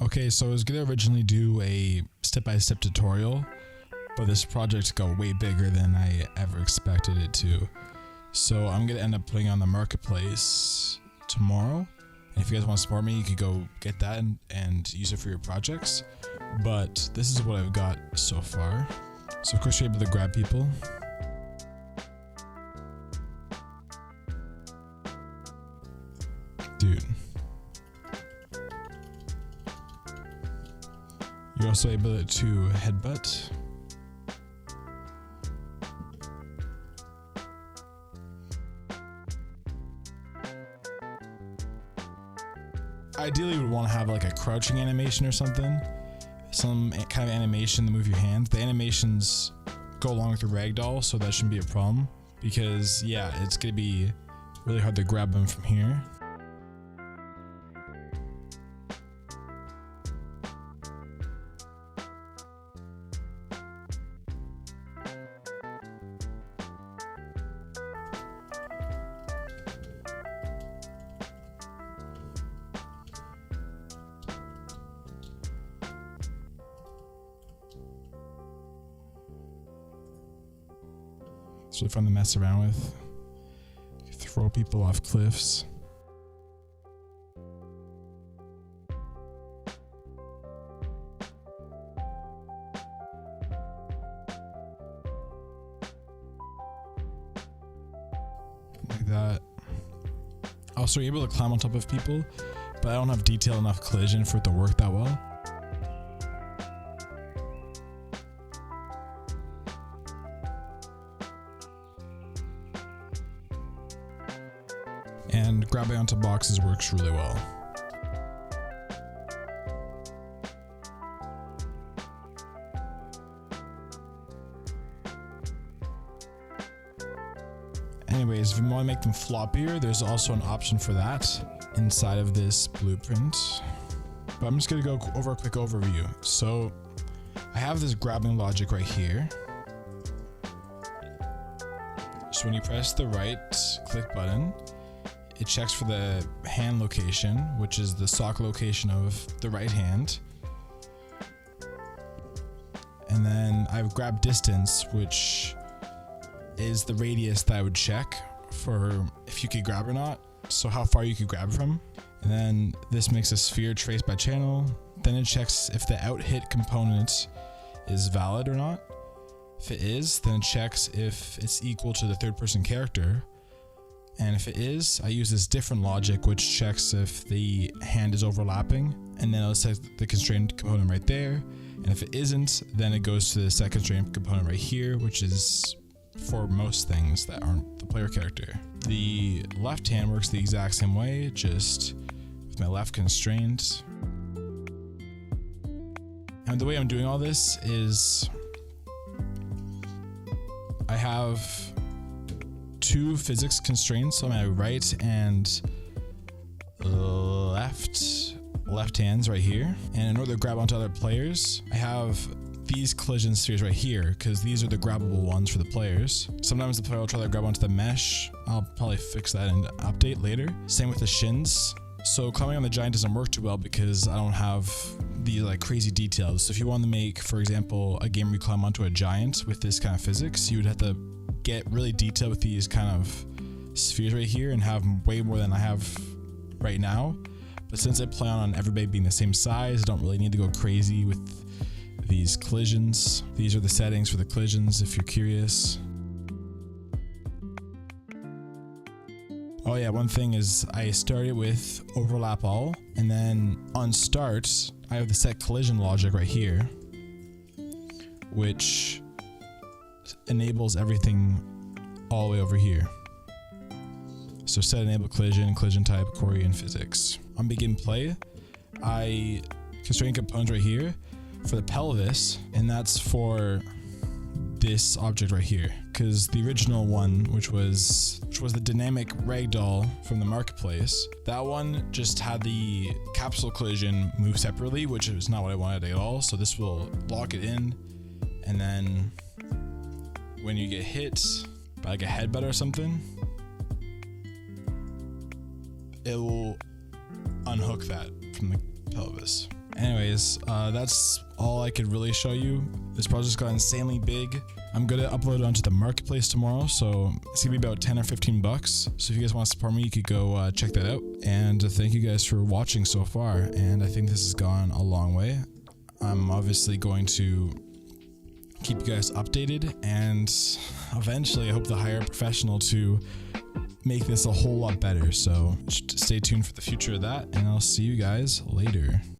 Okay, so I was gonna originally do a step-by-step tutorial, but this project got way bigger than I ever expected it to. So I'm gonna end up putting on the MarketPlace tomorrow. And if you guys want to support me, you could go get that and use it for your projects. But this is what I've got so far. So of course you're able to grab people. Dude. You're also able to headbutt. Ideally, you would want to have like a crouching animation or something. Some kind of animation to move your hands. The animations go along with the ragdoll, so that shouldn't be a problem. Because, yeah, it's going to be really hard to grab them from here. It's really fun to mess around with. You throw people off cliffs. Like that. Also, you're able to climb on top of people, but I don't have detailed enough collision for it to work that well. And grabbing onto boxes works really well. Anyways, if you want to make them floppier, there's also an option for that inside of this blueprint. But I'm just going to go over a quick overview. So I have this grabbing logic right here. So when you press the right click button, it checks for the hand location, which is the sock location of the right hand. And then I've grabbed distance, which is the radius that I would check for if you could grab or not. So how far you could grab from. And then this makes a sphere traced by channel. Then it checks if the out hit component is valid or not. If it is, then it checks if it's equal to the third person character. And if it is, I use this different logic which checks if the hand is overlapping, and then it'll set the constrained component right there. And if it isn't, then it goes to the set constrained component right here, which is for most things that aren't the player character. The left hand works the exact same way, just with my left constraint. And the way I'm doing all this is I have two physics constraints on my right and left hands right here. And in order to grab onto other players, I have these collision spheres right here, because these are the grabbable ones for the players. Sometimes the player will try to grab onto the mesh. I'll probably fix that and update later. Same with the shins. So climbing on the giant doesn't work too well because I don't have these like crazy details. So if you want to make, for example, a game where you climb onto a giant with this kind of physics, you would have to get really detailed with these kind of spheres right here and have way more than I have right now. But since I plan on everybody being the same size, I don't really need to go crazy with these collisions. These are the settings for the collisions if you're curious. Oh yeah, one thing is I started with overlap all, and then on start, I have the set collision logic right here, which enables everything all the way over here. So set enable collision, collision type, query, and physics. On begin play, I constrain components right here for the pelvis, and that's for this object right here, because the original one, which was the dynamic ragdoll from the MarketPlace, that one just had the capsule collision move separately, which is not what I wanted at all. So this will lock it in, and then when you get hit by like a headbutt or something, it will unhook that from the pelvis. anyways, that's all I could really show you. This project's got insanely big. I'm gonna upload it onto the marketplace tomorrow, so it's gonna be about 10 or 15 bucks. So if you guys want to support me, you could go check that out. And thank you guys for watching so far. And I think this has gone a long way. I'm obviously going to keep you guys updated, and eventually I hope to hire a professional to make this a whole lot better. So stay tuned for the future of that, and I'll see you guys later.